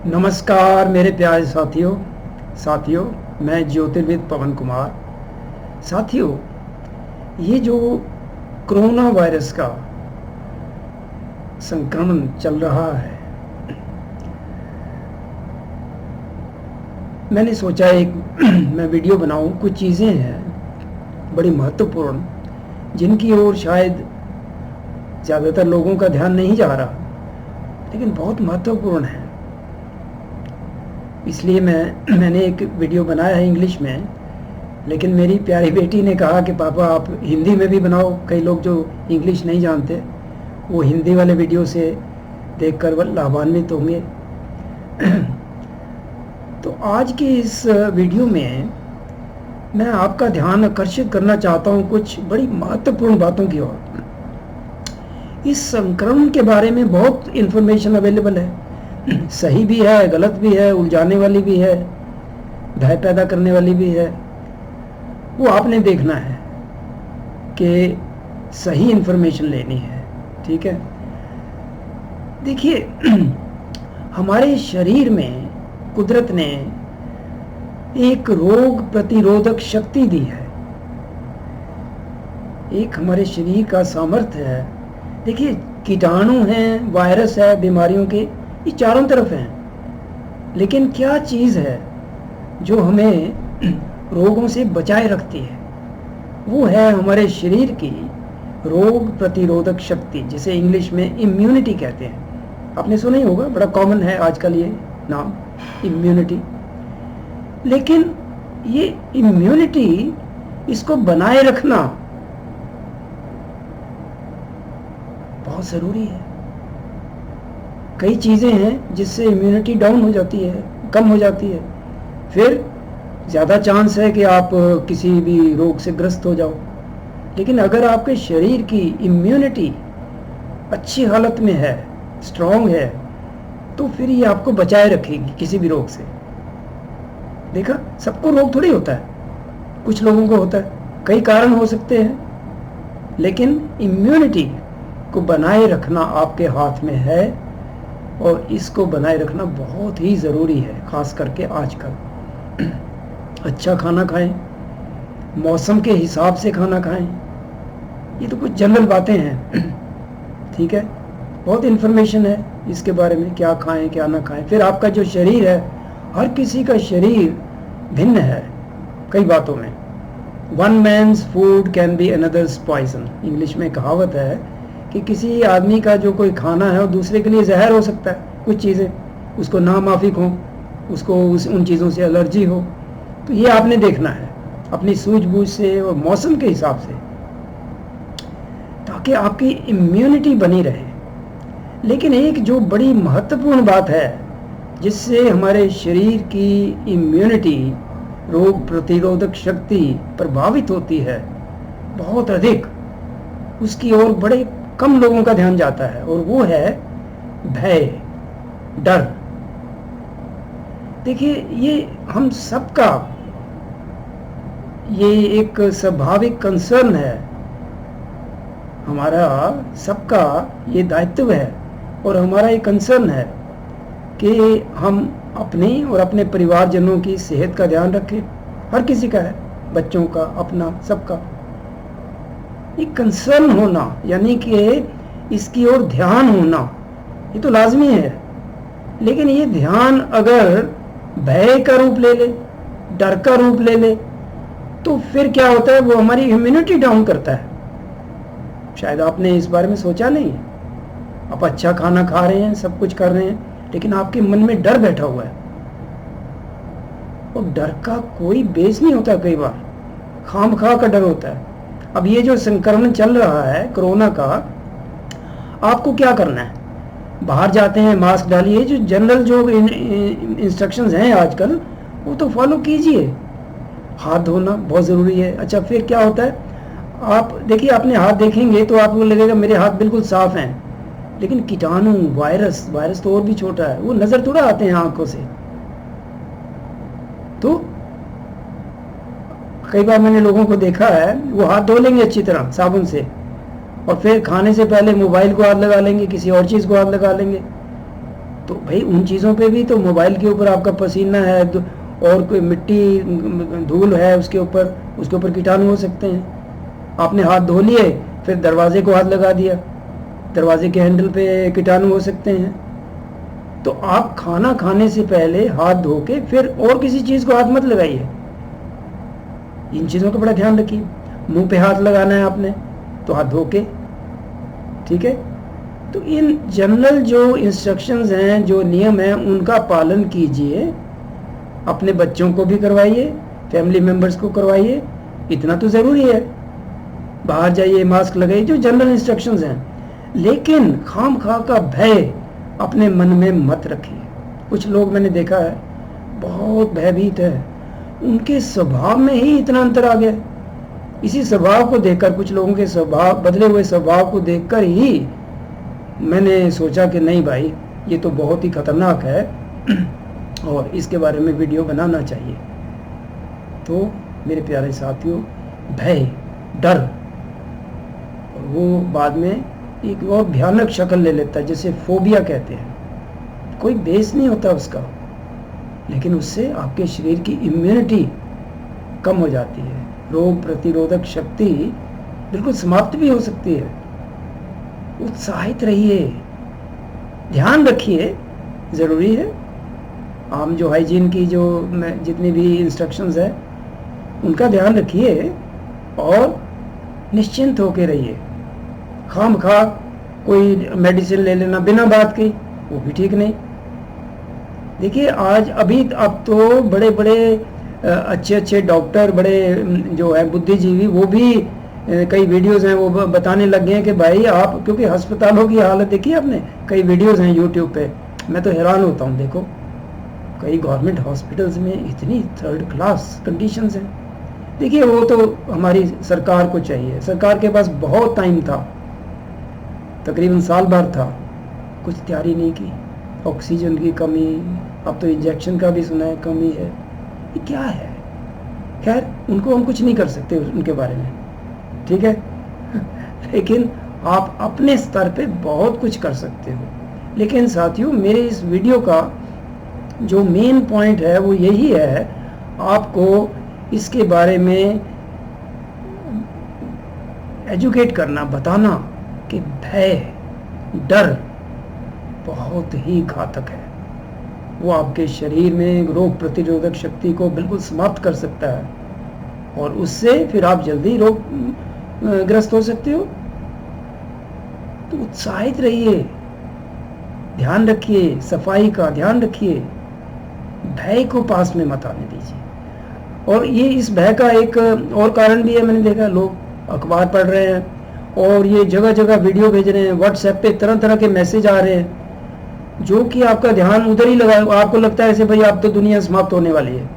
नमस्कार मेरे प्यारे साथियों मैं ज्योतिर्विद पवन कुमार। साथियों, ये जो कोरोना वायरस का संक्रमण चल रहा है, मैंने सोचा एक मैं वीडियो बनाऊं। कुछ चीज़ें हैं बड़ी महत्वपूर्ण जिनकी ओर शायद ज़्यादातर लोगों का ध्यान नहीं जा रहा, लेकिन बहुत महत्वपूर्ण है। इसलिए मैंने एक वीडियो बनाया है इंग्लिश में, लेकिन मेरी प्यारी बेटी ने कहा कि पापा आप हिंदी में भी बनाओ। कई लोग जो इंग्लिश नहीं जानते वो हिंदी वाले वीडियो से देखकर लाभान्वित होंगे। तो आज के इस वीडियो में मैं आपका ध्यान आकर्षित करना चाहता हूँ कुछ बड़ी महत्वपूर्ण बातों की ओर। इस संक्रमण के बारे में बहुत इन्फॉर्मेशन अवेलेबल है, सही भी है, गलत भी है, उलझाने वाली भी है, भय पैदा करने वाली भी है। वो आपने देखना है कि सही इन्फॉर्मेशन लेनी है। ठीक है, देखिए हमारे शरीर में कुदरत ने एक रोग प्रतिरोधक शक्ति दी है, एक हमारे शरीर का सामर्थ्य है। देखिए कीटाणु हैं, वायरस है, बीमारियों के ये चारों तरफ हैं, लेकिन क्या चीज़ है जो हमें रोगों से बचाए रखती है? वो है हमारे शरीर की रोग प्रतिरोधक शक्ति, जिसे इंग्लिश में इम्यूनिटी कहते हैं। आपने सुना ही होगा, बड़ा कॉमन है आजकल ये नाम इम्यूनिटी। लेकिन ये इम्यूनिटी, इसको बनाए रखना बहुत ज़रूरी है। कई चीज़ें हैं जिससे इम्यूनिटी डाउन हो जाती है, कम हो जाती है, फिर ज़्यादा चांस है कि आप किसी भी रोग से ग्रस्त हो जाओ। लेकिन अगर आपके शरीर की इम्यूनिटी अच्छी हालत में है, स्ट्रॉन्ग है, तो फिर ये आपको बचाए रखेगी किसी भी रोग से। देखा, सबको रोग थोड़ी होता है, कुछ लोगों को होता है, कई कारण हो सकते हैं, लेकिन इम्यूनिटी को बनाए रखना आपके हाथ में है और इसको बनाए रखना बहुत ही ज़रूरी है, ख़ास करके आजकल। अच्छा खाना खाएं, मौसम के हिसाब से खाना खाएं, ये तो कुछ जनरल बातें हैं। ठीक है, बहुत इन्फॉर्मेशन है इसके बारे में, क्या खाएं क्या ना खाएं। फिर आपका जो शरीर है, हर किसी का शरीर भिन्न है कई बातों में। One man's food can be another's poison, English में कहावत है कि किसी आदमी का जो कोई खाना है वो दूसरे के लिए जहर हो सकता है। कुछ चीज़ें उसको नामाफिक हो, उसको उन चीज़ों से एलर्जी हो। तो ये आपने देखना है अपनी सूझबूझ से और मौसम के हिसाब से, ताकि आपकी इम्यूनिटी बनी रहे। लेकिन एक जो बड़ी महत्वपूर्ण बात है जिससे हमारे शरीर की इम्यूनिटी, रोग प्रतिरोधक शक्ति प्रभावित होती है बहुत अधिक, उसकी ओर बड़े कम लोगों का ध्यान जाता है, और वो है भय, डर। देखिए ये हम सबका ये एक स्वाभाविक कंसर्न है, हमारा सबका ये दायित्व है और हमारा ये कंसर्न है कि हम अपनी और अपने परिवारजनों की सेहत का ध्यान रखें। हर किसी का है, बच्चों का, अपना, सबका। ये कंसर्न होना यानी कि इसकी ओर ध्यान होना, ये तो लाजमी है। लेकिन ये ध्यान अगर भय का रूप ले ले, डर का रूप ले ले, तो फिर क्या होता है, वो हमारी इम्यूनिटी डाउन करता है। शायद आपने इस बारे में सोचा नहीं। आप अच्छा खाना खा रहे हैं, सब कुछ कर रहे हैं, लेकिन आपके मन में डर बैठा हुआ है, और डर का कोई बेस नहीं होता, कई बार खामखा का डर होता है। अब ये जो संक्रमण चल रहा है कोरोना का, आपको क्या करना है? बाहर जाते हैं मास्क डालिए, जो जनरल जो इंस्ट्रक्शंस हैं आजकल वो तो फॉलो कीजिए। हाथ धोना बहुत ज़रूरी है। अच्छा, फिर क्या होता है, आप देखिए, अपने हाथ देखेंगे तो आपको लगेगा मेरे हाथ बिल्कुल साफ हैं, लेकिन कीटाणु, वायरस तो और भी छोटा है, वो नज़र थोड़ा आते हैं आंखों से। तो कई बार मैंने लोगों को देखा है, वो हाथ धो लेंगे अच्छी तरह साबुन से, और फिर खाने से पहले मोबाइल को हाथ लगा लेंगे, किसी और चीज़ को हाथ लगा लेंगे, तो भाई उन चीज़ों पे भी तो, मोबाइल के ऊपर आपका पसीना है और कोई मिट्टी धूल है उसके ऊपर कीटाणु हो सकते हैं। आपने हाथ धो लिए, फिर दरवाजे को हाथ लगा दिया, दरवाजे के हैंडल पे कीटाणु हो सकते हैं। तो आप खाना खाने से पहले हाथ धो के फिर और किसी चीज़ को हाथ मत लगाइए। इन चीज़ों का बड़ा ध्यान रखिए। मुंह पे हाथ लगाना है आपने तो हाथ धो के, ठीक है। तो इन जनरल जो इंस्ट्रक्शंस हैं, जो नियम हैं, उनका पालन कीजिए। अपने बच्चों को भी करवाइए, फैमिली मेंबर्स को करवाइए, इतना तो ज़रूरी है। बाहर जाइए, मास्क लगाइए, जो जनरल इंस्ट्रक्शंस हैं। लेकिन खामखा का भय अपने मन में मत रखिए। कुछ लोग मैंने देखा है बहुत भयभीत है, उनके स्वभाव में ही इतना अंतर आ गया। इसी स्वभाव को देखकर, कुछ लोगों के स्वभाव, बदले हुए स्वभाव को देखकर ही मैंने सोचा कि नहीं भाई, ये तो बहुत ही खतरनाक है और इसके बारे में वीडियो बनाना चाहिए। तो मेरे प्यारे साथियों, भय, डर, और वो बाद में एक और भयानक शक्ल ले लेता है, जैसे फोबिया कहते हैं। कोई बेस नहीं होता उसका, लेकिन उससे आपके शरीर की इम्यूनिटी कम हो जाती है, रोग प्रतिरोधक शक्ति बिल्कुल समाप्त भी हो सकती है। उत्साहित रहिए, ध्यान रखिए, ज़रूरी है। आम जो हाइजीन की जो जितनी भी इंस्ट्रक्शंस है उनका ध्यान रखिए और निश्चिंत होकर रहिए। खामखा कोई मेडिसिन ले लेना बिना बात की, वो भी ठीक नहीं। देखिए आज अभी अब तो बड़े बड़े अच्छे अच्छे डॉक्टर, बड़े जो है बुद्धिजीवी, वो भी कई वीडियोस हैं वो बताने लग गए हैं कि भाई आप, क्योंकि अस्पतालों की हालत देखी आपने, कई वीडियोस हैं यूट्यूब पे, मैं तो हैरान होता हूँ। देखो कई गवर्नमेंट हॉस्पिटल्स में इतनी थर्ड क्लास कंडीशंस हैं। देखिए वो तो हमारी सरकार को चाहिए, सरकार के पास बहुत टाइम था, तकरीबन साल भर था, कुछ तैयारी नहीं की। ऑक्सीजन की कमी, अब तो इंजेक्शन का भी सुना है कमी है, ये क्या है? खैर उनको हम कुछ नहीं कर सकते उनके बारे में, ठीक है लेकिन आप अपने स्तर पे बहुत कुछ कर सकते हो। लेकिन साथियों, मेरे इस वीडियो का जो मेन पॉइंट है वो यही है, आपको इसके बारे में एजुकेट करना, बताना कि भय, डर बहुत ही घातक है। वो आपके शरीर में रोग प्रतिरोधक शक्ति को बिल्कुल समाप्त कर सकता है और उससे फिर आप जल्दी रोग ग्रस्त हो सकते हो। तो उत्साहित रहिए, ध्यान रखिए, सफाई का ध्यान रखिए, भय को पास में मत आने दीजिए। और ये इस भय का एक और कारण भी है, मैंने देखा लोग अखबार पढ़ रहे हैं और ये जगह जगह वीडियो भेज रहे हैं, व्हाट्सएप पे तरह तरह के मैसेज आ रहे हैं जो कि आपका ध्यान उधर ही लगा, आपको लगता है ऐसे भाई आप तो दुनिया समाप्त होने वाली है।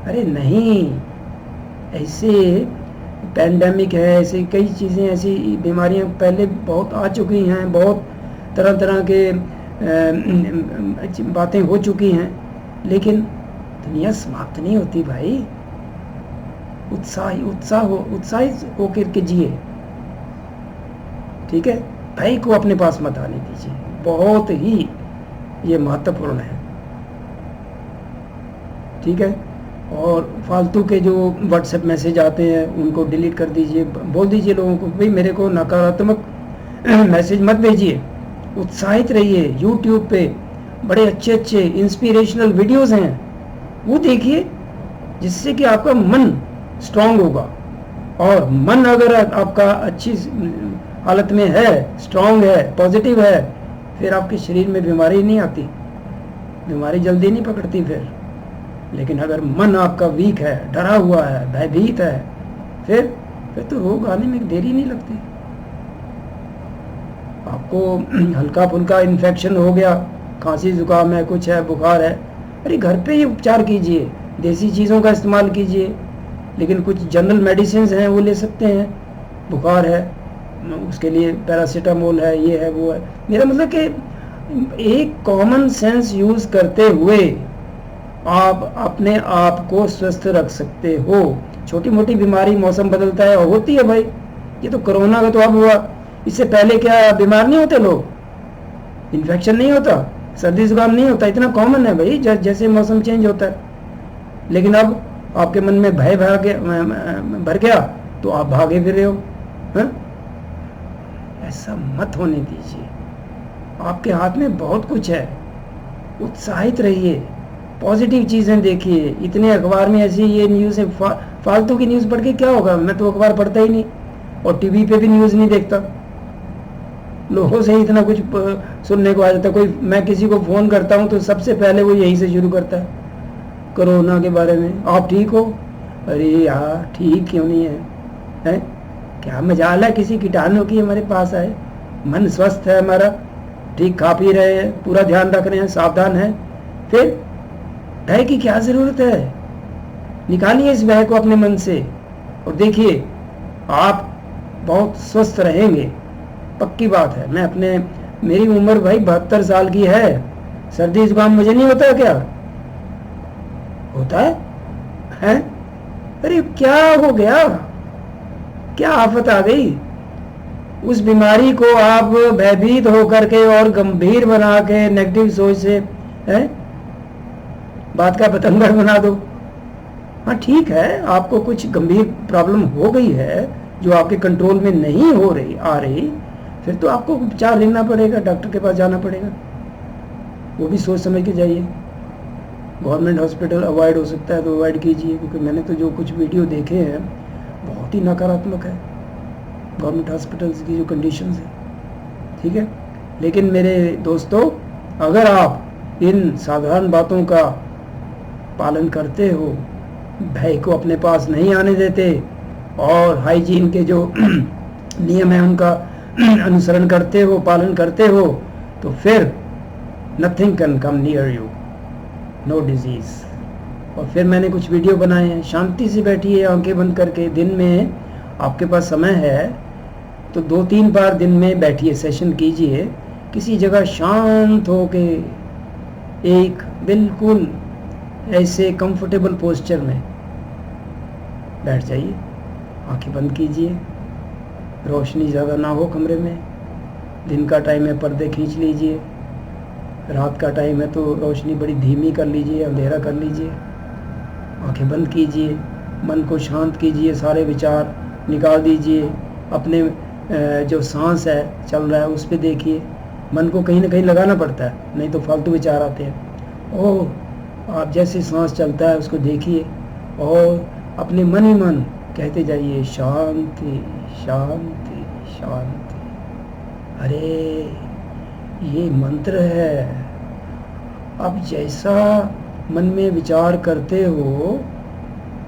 अरे नहीं, ऐसे पैंडेमिक है, ऐसी कई चीज़ें, ऐसी बीमारियां पहले बहुत आ चुकी हैं, बहुत तरह तरह के बातें हो चुकी हैं, लेकिन दुनिया समाप्त नहीं होती भाई। उत्साहित होकर के जिए, ठीक है। भय को अपने पास मत आने दीजिए, बहुत ही ये महत्वपूर्ण है, ठीक है। और फालतू के जो व्हाट्सएप मैसेज आते हैं उनको डिलीट कर दीजिए, बोल दीजिए लोगों को भाई मेरे को नकारात्मक मैसेज मत भेजिए। उत्साहित रहिए, यूट्यूब पे बड़े अच्छे अच्छे इंस्पिरेशनल वीडियोस हैं, वो देखिए, जिससे कि आपका मन स्ट्रांग होगा। और मन अगर आपका अच्छी हालत में है, स्ट्रांग है, पॉजिटिव है, फिर आपके शरीर में बीमारी नहीं आती, बीमारी जल्दी नहीं पकड़ती फिर। लेकिन अगर मन आपका वीक है, डरा हुआ है, भयभीत है, फिर तो रोग आने में देरी नहीं लगती। आपको हल्का फुल्का इन्फेक्शन हो गया, खांसी जुकाम है, कुछ है, बुखार है, अरे घर पे ही उपचार कीजिए, देसी चीज़ों का इस्तेमाल कीजिए। लेकिन कुछ जनरल मेडिसिन हैं वो ले सकते हैं, बुखार है उसके लिए पैरासीटामोल है, ये है वो है। मेरा मतलब कि एक कॉमन सेंस यूज़ करते हुए आप अपने आप को स्वस्थ रख सकते हो। छोटी मोटी बीमारी, मौसम बदलता है, होती है भाई, ये तो कोरोना का तो अब हुआ, इससे पहले क्या बीमार नहीं होते लोग, इन्फेक्शन नहीं होता, सर्दी जुकाम नहीं होता, इतना कॉमन है भाई, जैसे मौसम चेंज होता है। लेकिन अब आपके मन में भय भर गया तो आप भागे फिर रहे हो। हा? ऐसा मत होने दीजिए। आपके हाथ में बहुत कुछ है, उत्साहित रहिए, पॉजिटिव चीजें देखिए। इतने अखबार में ऐसी ये न्यूज़ है, फालतू की न्यूज़ पढ़ के क्या होगा? मैं तो अखबार पढ़ता ही नहीं और टीवी पे भी न्यूज़ नहीं देखता। लोगों से इतना कुछ सुनने को आ जाता है। कोई मैं किसी को फ़ोन करता हूँ तो सबसे पहले वो यही से शुरू करता है, कोरोना के बारे में। आप ठीक हो? अरे यार ठीक क्यों नहीं है, हैं? क्या मजाल है किसी कीटाणु की हमारे पास आए? मन स्वस्थ है हमारा, ठीक खा पी रहे हैं, पूरा ध्यान रख रहे हैं, सावधान है। फिर भय की क्या ज़रूरत है? निकालिए इस भय को अपने मन से और देखिए आप बहुत स्वस्थ रहेंगे, पक्की बात है। मेरी उम्र भाई 72 साल की है, सर्दी जुकाम मुझे नहीं होता क्या? होता है, हैं? अरे क्या हो गया, क्या आफत आ गई? उस बीमारी को आप भयभीत होकर के और गंभीर बना के नेगेटिव सोच से बात का बतंगड़ बना दो। हाँ ठीक है, आपको कुछ गंभीर प्रॉब्लम हो गई है जो आपके कंट्रोल में नहीं आ रही, फिर तो आपको उपचार लेना पड़ेगा, डॉक्टर के पास जाना पड़ेगा। वो भी सोच समझ के जाइए। गवर्नमेंट हॉस्पिटल अवॉइड हो सकता है तो अवॉइड कीजिए, क्योंकि मैंने तो जो कुछ वीडियो देखे हैं बहुत ही नकारात्मक है गवर्नमेंट हॉस्पिटल्स की जो कंडीशंस है। ठीक है, लेकिन मेरे दोस्तों, अगर आप इन साधारण बातों का पालन करते हो, भय को अपने पास नहीं आने देते और हाइजीन के जो नियम है उनका अनुसरण करते हो, पालन करते हो, तो फिर nothing can come near you, no disease. और फिर मैंने कुछ वीडियो बनाए हैं, शांति से बैठिए आंखें बंद करके। दिन में आपके पास समय है तो 2-3 बार दिन में बैठिए, सेशन कीजिए किसी जगह शांत होके, एक बिल्कुल ऐसे कंफर्टेबल पोस्चर में बैठ जाइए, आंखें बंद कीजिए, रोशनी ज़्यादा ना हो कमरे में। दिन का टाइम है, पर्दे खींच लीजिए, रात का टाइम है तो रोशनी बड़ी धीमी कर लीजिए, अंधेरा कर लीजिए, आंखें बंद कीजिए, मन को शांत कीजिए, सारे विचार निकाल दीजिए, अपने जो सांस है चल रहा है उस पर देखिए। मन को कहीं ना कहीं लगाना पड़ता है, नहीं तो फालतू विचार आते हैं। और आप जैसे सांस चलता है उसको देखिए और अपने मन ही मन कहते जाइए, शांति शांति शांति। अरे ये मंत्र है। अब जैसा मन में विचार करते हो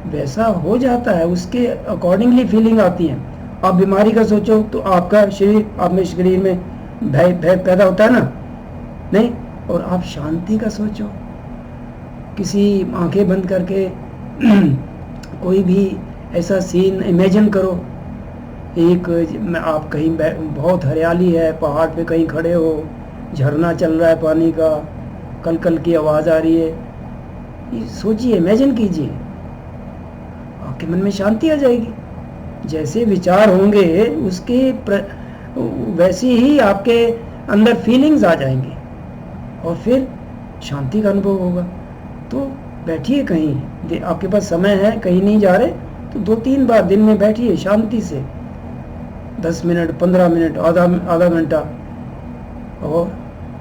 वैसा हो जाता है, उसके अकॉर्डिंगली फीलिंग आती है। आप बीमारी का सोचो तो आपका शरीर, आप में शरीर में भय पैदा होता है ना, नहीं। और आप शांति का सोचो, किसी आंखें बंद करके कोई भी ऐसा सीन इमेजिन करो। आप कहीं बहुत हरियाली है, पहाड़ पे कहीं खड़े हो, झरना चल रहा है पानी का, कल कल की आवाज़ आ रही है, ये सोचिए, इमेजिन कीजिए, आपके मन में शांति आ जाएगी। जैसे विचार होंगे उसके वैसे ही आपके अंदर फीलिंग्स आ जाएंगी और फिर शांति का अनुभव होगा। तो बैठिए कहीं, आपके पास समय है, कहीं नहीं जा रहे तो 2-3 बार दिन में बैठिए शांति से, 10 मिनट, 15 मिनट, आधा घंटा, और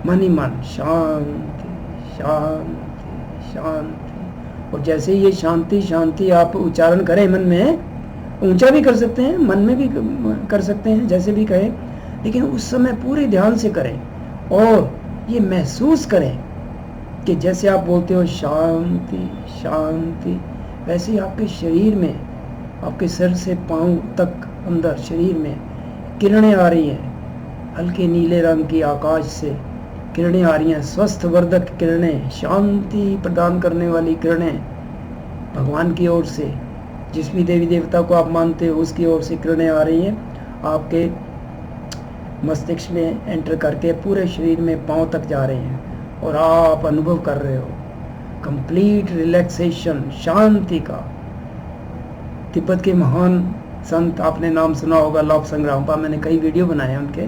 मन ही मन शांति शांति शांति। और जैसे ये शांति शांति आप उच्चारण करें मन में, ऊंचा भी कर सकते हैं, मन में भी कर सकते हैं, जैसे भी कहें, लेकिन उस समय पूरे ध्यान से करें और ये महसूस करें कि जैसे आप बोलते हो शांति शांति, वैसे ही आपके शरीर में, आपके सर से पांव तक अंदर शरीर में किरणें आ रही हैं, हल्के नीले रंग की आकाश से किरणें आ रही हैं, स्वस्थ वर्धक किरणें, शांति प्रदान करने वाली किरणें भगवान की ओर से, जिस भी देवी देवता को आप मानते हो उसकी ओर से किरणें आ रही हैं, आपके मस्तिष्क में एंटर करके पूरे शरीर में पांव तक जा रहे हैं और आप अनुभव कर रहे हो कंप्लीट रिलैक्सेशन, शांति का। तिब्बत के महान संत, आपने नाम सुना होगा, लॉप संग्रामपा, मैंने कई वीडियो बनाए हैं उनके।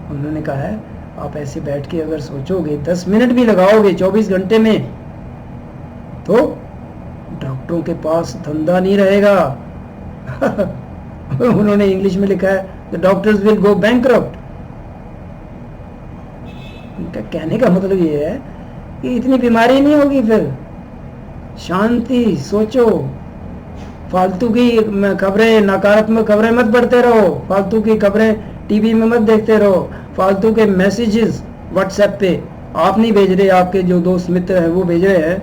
उन्होंने कहा है आप ऐसे बैठ के अगर सोचोगे, 10 मिनट भी लगाओगे 24 घंटे में, तो डॉक्टरों के पास धंधा नहीं रहेगा। उन्होंने इंग्लिश में लिखा है, the doctors will go bankrupt. उनका कहने का मतलब ये है कि इतनी बीमारी नहीं होगी फिर। शांति, सोचो, फालतू की खबरें, नकारात्मक खबरें मत पढ़ते रहो, फालतू की खबरें टीवी में मत देखते रहो, फालतू के मैसेजेस व्हाट्सएप पे आप नहीं भेज रहे, आपके जो दोस्त मित्र हैं वो भेज रहे हैं,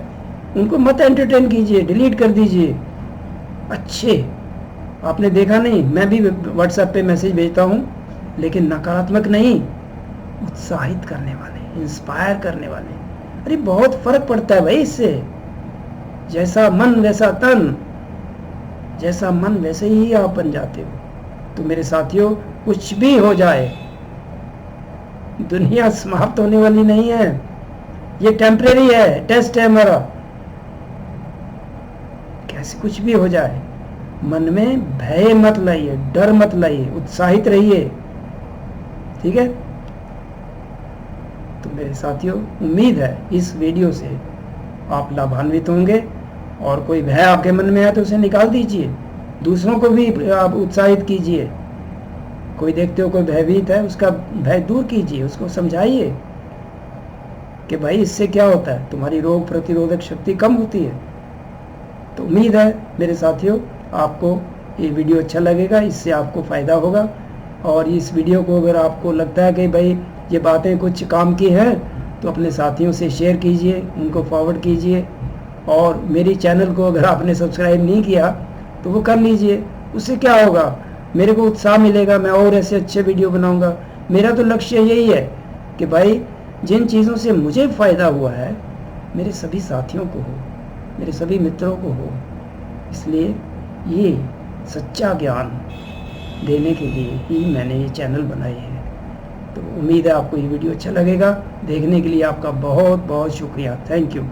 उनको मत एंटरटेन कीजिए, डिलीट कर दीजिए। अच्छे, आपने देखा नहीं, मैं भी व्हाट्सएप पे मैसेज भेजता हूँ, लेकिन नकारात्मक नहीं, उत्साहित करने वाले, इंस्पायर करने वाले। अरे बहुत फर्क पड़ता है भाई इससे। जैसा मन वैसा तन, जैसा मन वैसे ही आप बन जाते हो। तो मेरे साथियों, कुछ भी हो जाए, दुनिया समाप्त होने वाली नहीं है, ये टेम्परेरी है, टेस्ट है हमारा। कैसे कुछ भी हो जाए, मन में भय मत लाइए, डर मत लाइए, उत्साहित रहिए, ठीक है। तो मेरे साथियों, उम्मीद है इस वीडियो से आप लाभान्वित होंगे, और कोई भय आपके मन में है तो उसे निकाल दीजिए, दूसरों को भी आप उत्साहित कीजिए। कोई देखते हो कोई भयभीत है, उसका भय दूर कीजिए, उसको समझाइए कि भाई इससे क्या होता है, तुम्हारी रोग प्रतिरोधक शक्ति कम होती है। तो उम्मीद है मेरे साथियों, आपको ये वीडियो अच्छा लगेगा, इससे आपको फ़ायदा होगा। और इस वीडियो को अगर आपको लगता है कि भाई ये बातें कुछ काम की हैं, तो अपने साथियों से शेयर कीजिए, उनको फॉरवर्ड कीजिए। और मेरी चैनल को अगर आपने सब्सक्राइब नहीं किया तो वो कर लीजिए। उससे क्या होगा, मेरे को उत्साह मिलेगा, मैं और ऐसे अच्छे वीडियो बनाऊंगा। मेरा तो लक्ष्य यही है कि भाई जिन चीज़ों से मुझे फ़ायदा हुआ है, मेरे सभी साथियों को हो, मेरे सभी मित्रों को हो। इसलिए ये सच्चा ज्ञान देने के लिए ही मैंने ये चैनल बनाई है। तो उम्मीद है आपको ये वीडियो अच्छा लगेगा। देखने के लिए आपका बहुत बहुत शुक्रिया। Thank you.